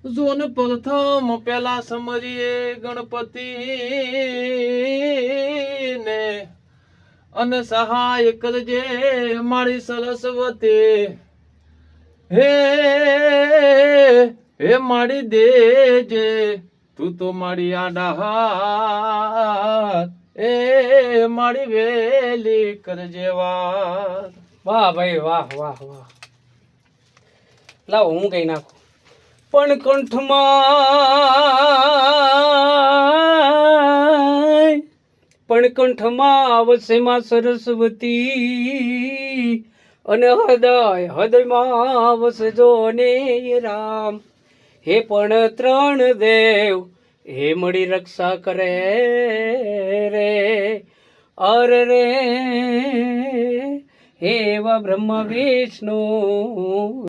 John પ્રથમ પેલા સમજીએ ગણપતિ ને અને સહાય કરજે મારી સરસ્વતી હે હે મારી દેજે તું તો મારી આડા હાથ એ મારી વેલી કરજે વાત. વાહ ભાઈ વાહ વાહ વાહ. લાવો હું કઈ નાખું. પણ કંઠમાં આવશે માં સરસ્વતી અને હૃદયમાં આવશે જોને રામ. હે પણ ત્રણ દેવ હે મળી રક્ષા કરે રે અરે રે હે એવા બ્રહ્મ વિષ્ણુ